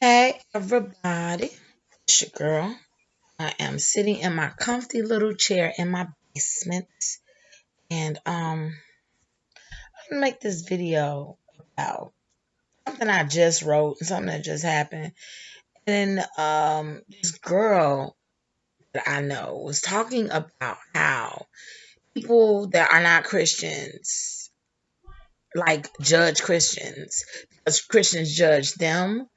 Hey everybody, it's your girl. I am sitting in my comfy little chair in my basement, and I'm gonna make this video about something I just wrote and something that just happened. And this girl that I know was talking about how people that are not Christians like judge Christians because Christians judge them,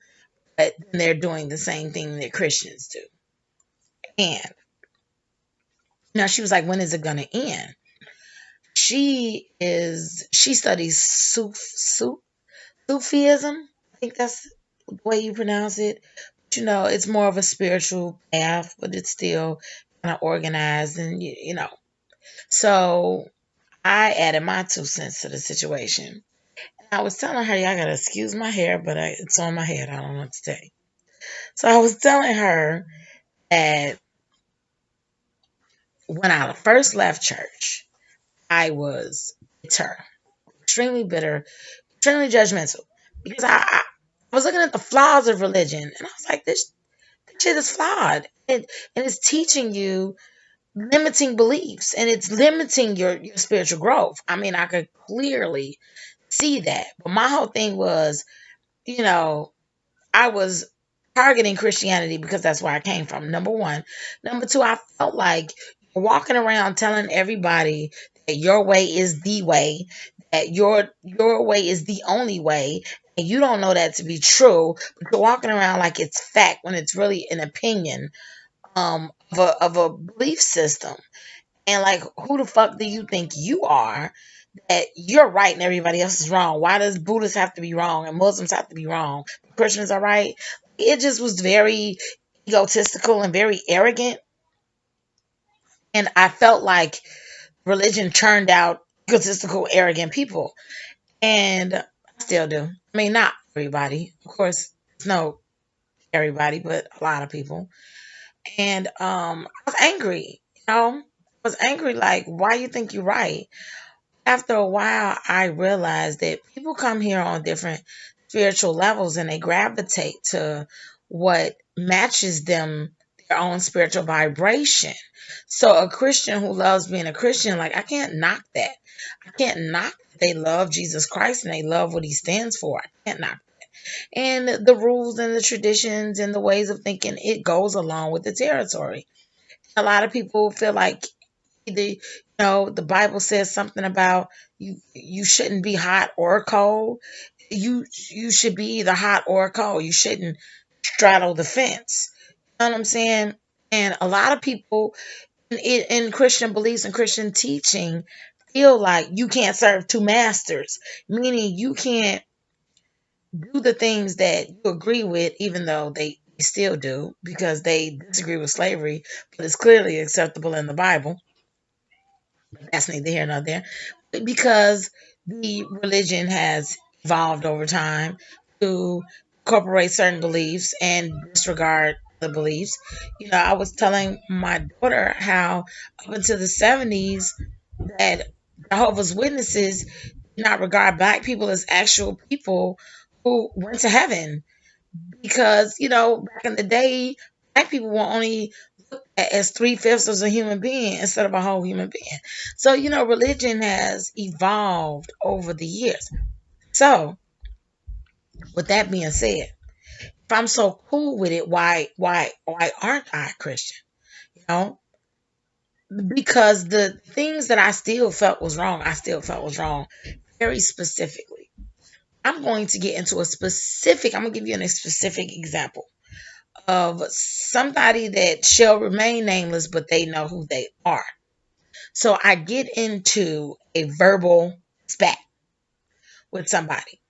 but then they're doing the same thing that Christians do. And now she was like, when is it gonna end? She studies Sufism. I think that's the way you pronounce it. But, it's more of a spiritual path, but it's still kind of organized and So I added my 2 cents to the situation. And I was telling her, y'all gotta excuse my hair, but it's on my head. I don't know what to say. So I was telling her that when I first left church, I was bitter, extremely bitter, extremely judgmental because I was looking at the flaws of religion and I was like, this shit is flawed. And it's teaching you limiting beliefs and it's limiting your spiritual growth. I mean, I could clearly see that. But my whole thing was, you know, I was targeting Christianity because that's where I came from. Number one. Number two, I felt like walking around telling everybody that your way is the way, that your way is the only way, and you don't know that to be true, but you're walking around like it's fact when it's really an opinion of a belief system. And like, who the fuck do you think you are that you're right and everybody else is wrong? Why does Buddhists have to be wrong and Muslims have to be wrong? Christians are right. It just was very egotistical and very arrogant. And I felt like religion churned out egotistical, arrogant people. And I still do. I mean, not everybody. Of course, it's no everybody, but a lot of people. And I was angry, I was angry like, why you think you're right? After a while, I realized that people come here on different spiritual levels and they gravitate to what matches them, their own spiritual vibration. So a Christian who loves being a Christian, like, I can't knock that. I can't knock that they love Jesus Christ and they love what he stands for. I can't knock that. And the rules and the traditions and the ways of thinking, it goes along with the territory. A lot of people feel like the Bible says something about you shouldn't be hot or cold. You should be either hot or cold. You shouldn't straddle the fence. You know what I'm saying? And a lot of people in Christian beliefs and Christian teaching feel like you can't serve two masters, meaning you can't do the things that you agree with, even though they still do because they disagree with slavery, but it's clearly acceptable in the Bible. That's neither here nor there. Because the religion has evolved over time to incorporate certain beliefs and disregard the beliefs. I was telling my daughter how up until the 70s that Jehovah's Witnesses did not regard black people as actual people who went to heaven because back in the day black people were only looked at as three-fifths of a human being instead of a whole human being. So religion has evolved over the years. So with that being said, if I'm so cool with it, why aren't I a Christian? you know because the things that I still felt was wrong, I still felt was wrong, very specifically. I'm going to give you a specific example of somebody that shall remain nameless, but they know who they are. So I get into a verbal spat with somebody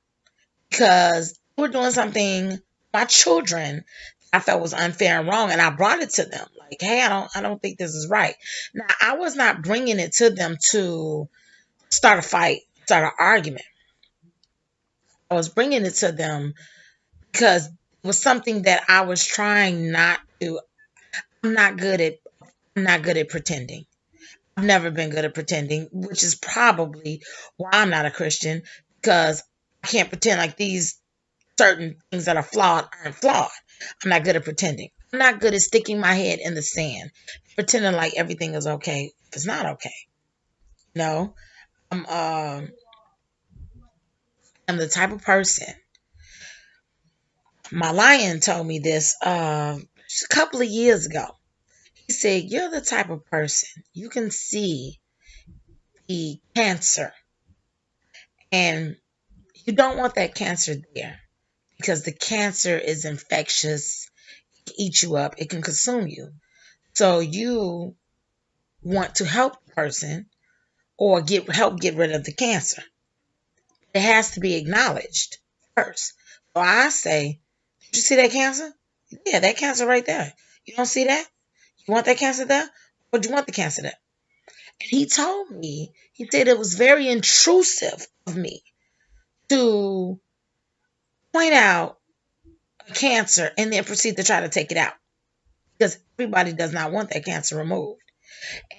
because we're doing something, my children, I felt was unfair and wrong, and I brought it to them like, hey, I don't think this is right. Now, I was not bringing it to them to start a fight, start an argument. I was bringing it to them because it was something that I was trying not to. I'm not good at I'm not good at pretending. I've never been good at pretending, which is probably why I'm not a Christian, because I can't pretend like these certain things that are flawed aren't flawed. I'm not good at pretending. I'm not good at sticking my head in the sand, pretending like everything is okay if it's not okay. No, I'm I'm the type of person. My lion told me this just a couple of years ago. He said, "You're the type of person you can see the cancer, and you don't want that cancer there because the cancer is infectious, it can eat you up, it can consume you. So you want to help the person or help get rid of the cancer. It has to be acknowledged first. So I say, did you see that cancer? Yeah, that cancer right there. You don't see that? You want that cancer there? Or do you want the cancer there?" And he told me, he said it was very intrusive of me to point out a cancer and then proceed to try to take it out because everybody does not want that cancer removed.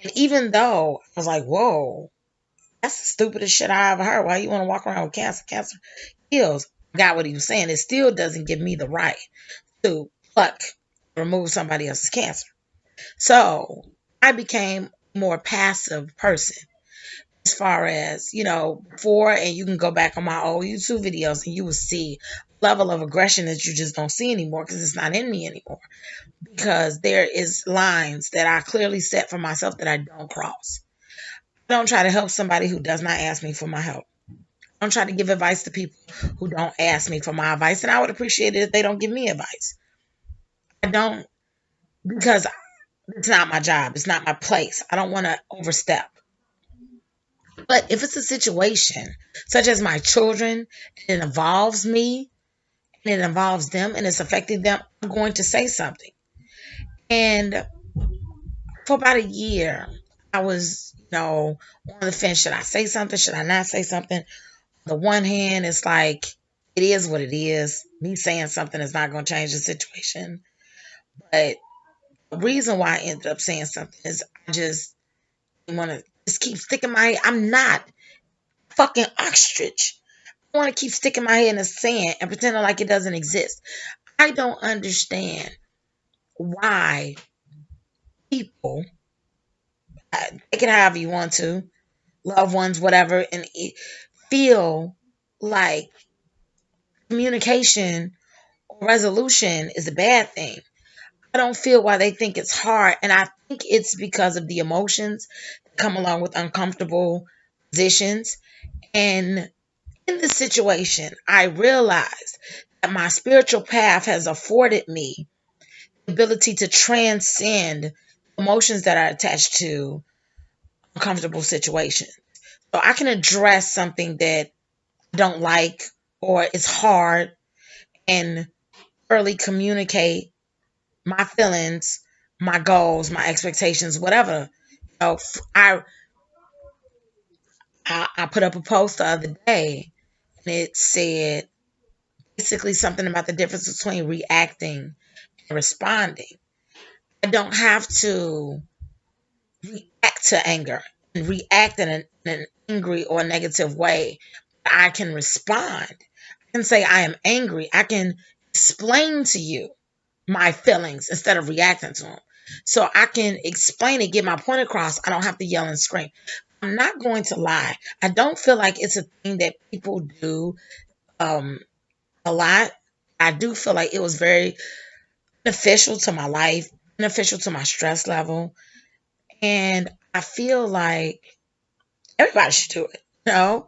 And even though I was like, whoa, that's the stupidest shit I ever heard. Why you want to walk around with cancer? Cancer kills. I got what he was saying. It still doesn't give me the right to pluck, remove somebody else's cancer. So I became a more passive person as far as, before, and you can go back on my old YouTube videos and you will see a level of aggression that you just don't see anymore because it's not in me anymore. Because there is lines that I clearly set for myself that I don't cross. I don't try to help somebody who does not ask me for my help. I don't try to give advice to people who don't ask me for my advice, and I would appreciate it if they don't give me advice. I don't, because it's not my job. It's not my place. I don't want to overstep. But if it's a situation such as my children, and it involves me, and it involves them, and it's affecting them, I'm going to say something. And for about a year, I was, on the fence. Should I say something? Should I not say something? On the one hand, it's like, it is what it is. Me saying something is not going to change the situation. But the reason why I ended up saying something is I just want to just keep sticking my head. I'm not fucking ostrich. I want to keep sticking my head in the sand and pretending like it doesn't exist. I don't understand why people, take it however you want to, loved ones, whatever, and feel like communication or resolution is a bad thing. I don't feel why they think it's hard. And I think it's because of the emotions that come along with uncomfortable positions. And in this situation, I realized that my spiritual path has afforded me the ability to transcend emotions that are attached to uncomfortable situations. So I can address something that I don't like or is hard and early communicate my feelings, my goals, my expectations, whatever. So I put up a post the other day and it said basically something about the difference between reacting and responding. I don't have to react to anger and react in an angry or negative way. I can respond. I can say I am angry. I can explain to you my feelings instead of reacting to them. So I can explain it, get my point across. I don't have to yell and scream. I'm not going to lie. I don't feel like it's a thing that people do a lot. I do feel like it was very beneficial to my life, beneficial to my stress level. And I feel like everybody should do it.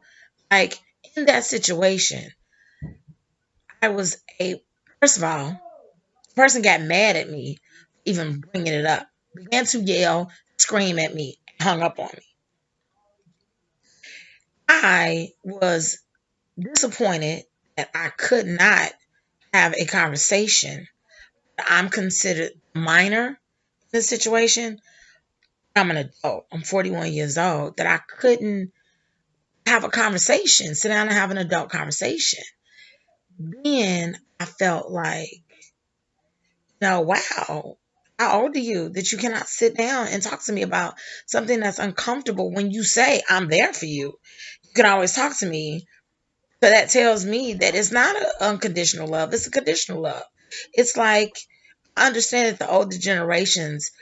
Like in that situation, I was first of all, the person got mad at me even bringing it up, began to yell, scream at me, hung up on me. I was disappointed that I could not have a conversation. I'm considered minor in this situation. I'm an adult. I'm 41 years old. That I couldn't have a conversation, sit down and have an adult conversation. Then I felt like, wow, how old are you that you cannot sit down and talk to me about something that's uncomfortable when you say I'm there for you? You can always talk to me But that tells me that it's not an unconditional love, it's a conditional love. It's like, I understand that the older generations,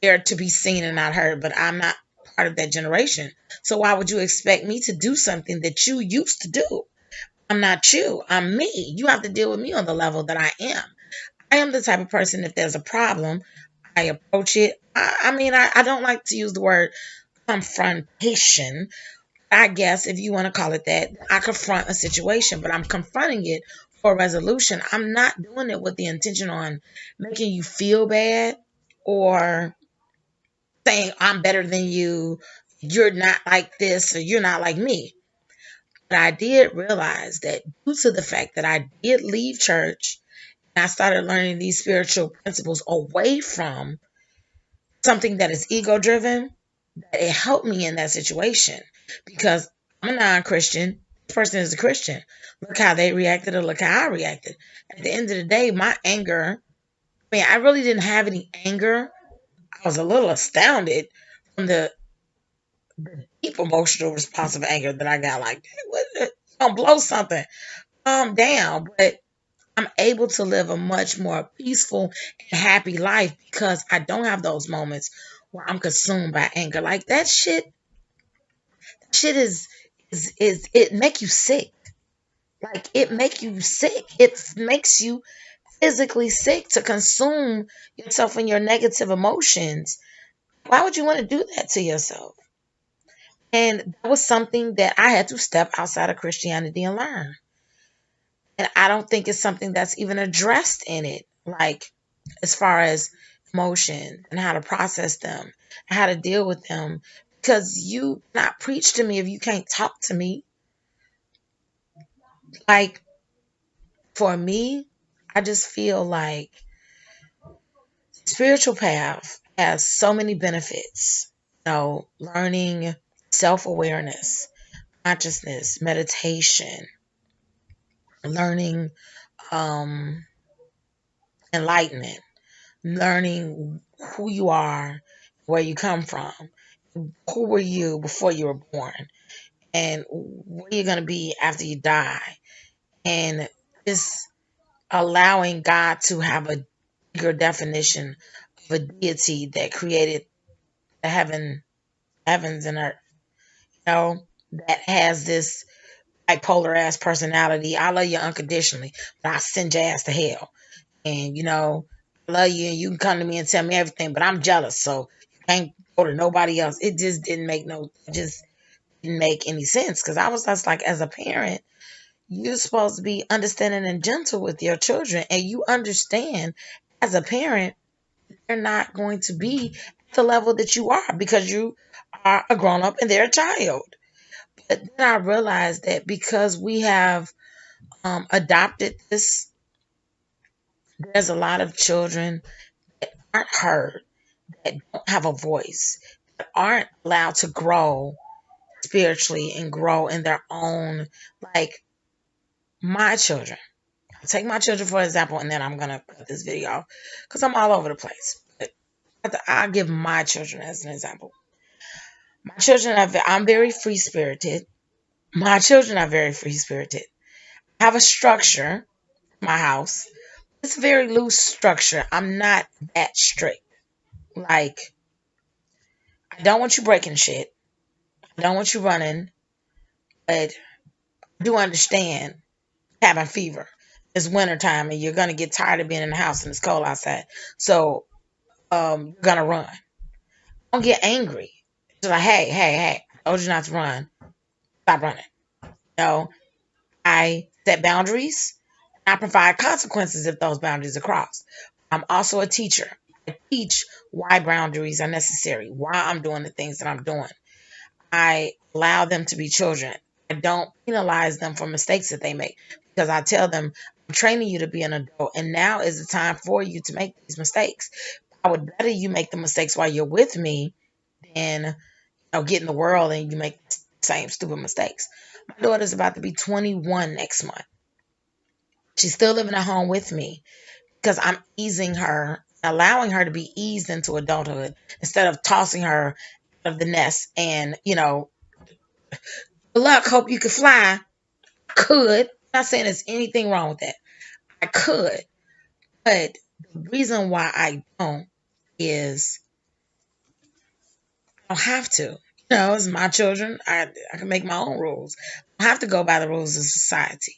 they're to be seen and not heard, but I'm not part of that generation. So why would you expect me to do something that you used to do? I'm not you. I'm me. You have to deal with me on the level that I am. I am the type of person, if there's a problem, I approach it. I don't like to use the word confrontation. I guess if you want to call it that, I confront a situation, but I'm confronting it for a resolution. I'm not doing it with the intention on making you feel bad or saying I'm better than you, you're not like this, or you're not like me. But I did realize that due to the fact that I did leave church and I started learning these spiritual principles away from something that is ego driven, that it helped me in that situation because I'm a non Christian. This person is a Christian. Look how they reacted, or look how I reacted. At the end of the day, my anger, I really didn't have any anger. I was a little astounded from the deep emotional response of anger that I got. Like, what, don't blow something, calm down. But I'm able to live a much more peaceful and happy life because I don't have those moments where I'm consumed by anger. Like that shit is it make you sick. Like it make you sick. It makes you physically sick to consume yourself in your negative emotions. Why would you want to do that to yourself? And that was something that I had to step outside of Christianity and learn. And I don't think it's something that's even addressed in it. Like, as far as emotion and how to process them and how to deal with them. Because you not preach to me if you can't talk to me. Like, for me, I just feel like spiritual path has so many benefits. Learning self-awareness, consciousness, meditation, learning um enlightenment, learning who you are, where you come from, who were you before you were born, and where you're going to be after you die, and just allowing God to have a bigger definition of a deity that created the heavens and earth, that has this bipolar ass personality. I love you unconditionally, but I send your ass to hell. And I love you and you can come to me and tell me everything, but I'm jealous, so you can't go to nobody else. It just didn't make any sense because I was just like, as a parent, you're supposed to be understanding and gentle with your children, and you understand as a parent they're not going to be at the level that you are because you are a grown up and they're a child. But then I realized that because we have adopted this, there's a lot of children that aren't heard, that don't have a voice, that aren't allowed to grow spiritually and grow in their own, like my children. I'll take my children for example, and then I'm gonna cut this video off because I'm all over the place. But I'll give my children as an example. My children I'm very free spirited. My children are very free spirited. I have a structure, my house. It's a very loose structure. I'm not that strict. Like, I don't want you breaking shit. I don't want you running, but I do understand having fever. It's wintertime and you're gonna get tired of being in the house and it's cold outside. So you're gonna run. Don't get angry. It's like, hey, I told you not to run. Stop running. No, I set boundaries and I provide consequences if those boundaries are crossed. I'm also a teacher. I teach why boundaries are necessary, why I'm doing the things that I'm doing. I allow them to be children. I don't penalize them for mistakes that they make because I tell them, I'm training you to be an adult, and now is the time for you to make these mistakes. I would rather you make the mistakes while you're with me than get in the world and you make the same stupid mistakes. My daughter's about to be 21 next month. She's still living at home with me because I'm easing her, allowing her to be eased into adulthood instead of tossing her out of the nest and, good luck, hope you can fly. could. I'm not saying there's anything wrong with that. I could. But the reason why I don't is I don't have to. It's my children. I can make my own rules. I don't have to go by the rules of society.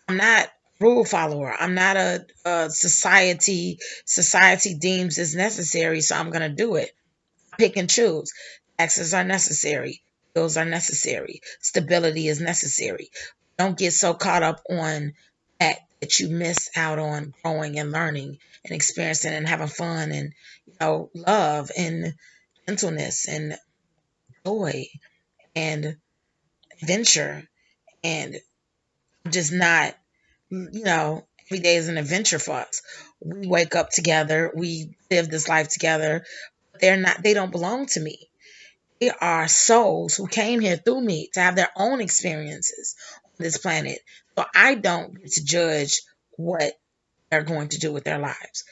I'm not a rule follower. I'm not a society deems is necessary, so I'm gonna do it. Pick and choose. Taxes are necessary. Bills are necessary. Stability is necessary. Don't get so caught up on that you miss out on growing and learning and experiencing and having fun and love and gentleness and joy and adventure and just not every day is an adventure for us. We wake up together, we live this life together. They don't belong to me. They are souls who came here through me to have their own experiences on this planet. So I don't get to judge what they're going to do with their lives.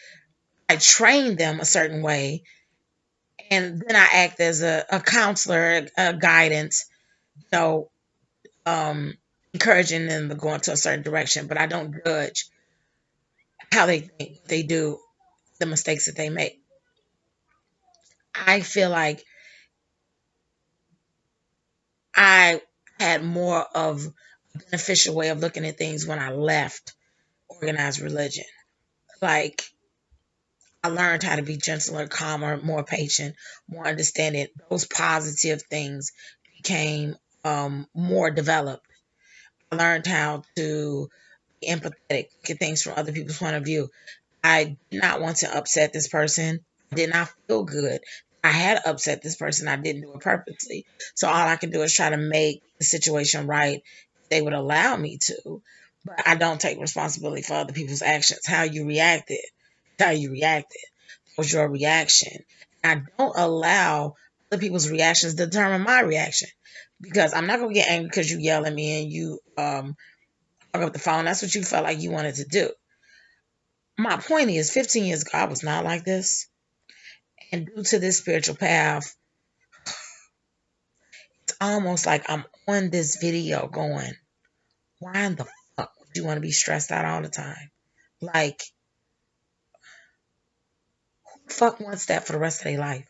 I train them a certain way, and then I act as a counselor, a guidance, you know, um, encouraging them to go into a certain direction. But I don't judge how they think, they do, the mistakes that they make. I feel like I had more of a beneficial way of looking at things when I left organized religion. Like, I learned how to be gentler, calmer, more patient, more understanding. Those positive things became more developed. I learned how to be empathetic, look at things from other people's point of view. I did not want to upset this person. I did not feel good. I had upset this person. I didn't do it purposely. So all I can do is try to make the situation right if they would allow me to. But I don't take responsibility for other people's actions. How you reacted was your reaction. And I don't allow other people's reactions to determine my reaction. Because I'm not gonna get angry because you yell at me and you hung up the phone. That's what you felt like you wanted to do. My point is, 15 years ago, I was not like this. And due to this spiritual path, it's almost like I'm on this video going, why in the fuck would you want to be stressed out all the time? Like, who the fuck wants that for the rest of their life?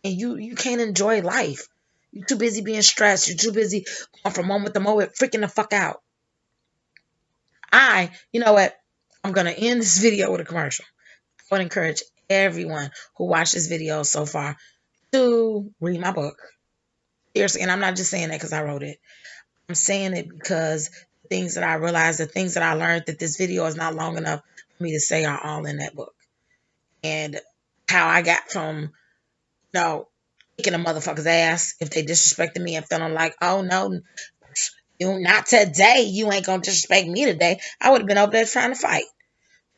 And you can't enjoy life. You're too busy being stressed. You're too busy going from moment to moment, freaking the fuck out. You know what? I'm going to end this video with a commercial. I would encourage everyone who watched this video so far to read my book. Seriously, and I'm not just saying that because I wrote it. I'm saying it because the things that I realized, the things that I learned, that this video is not long enough for me to say are all in that book. And how I got from, kicking a motherfucker's ass if they disrespected me and feeling like, oh no, you not today. You ain't gonna disrespect me today. I would have been over there trying to fight.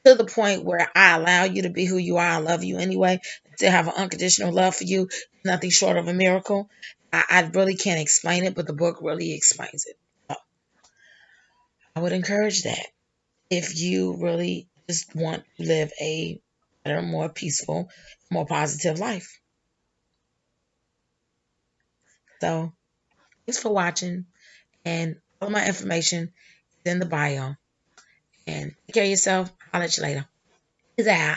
To the point where I allow you to be who you are. I love you anyway. To have an unconditional love for you, nothing short of a miracle. I really can't explain it, but the book really explains it. So I would encourage that if you really just want to live a better, more peaceful, more positive life. So thanks for watching, and all of my information is in the bio. And take care of yourself. I'll let you later. Peace out.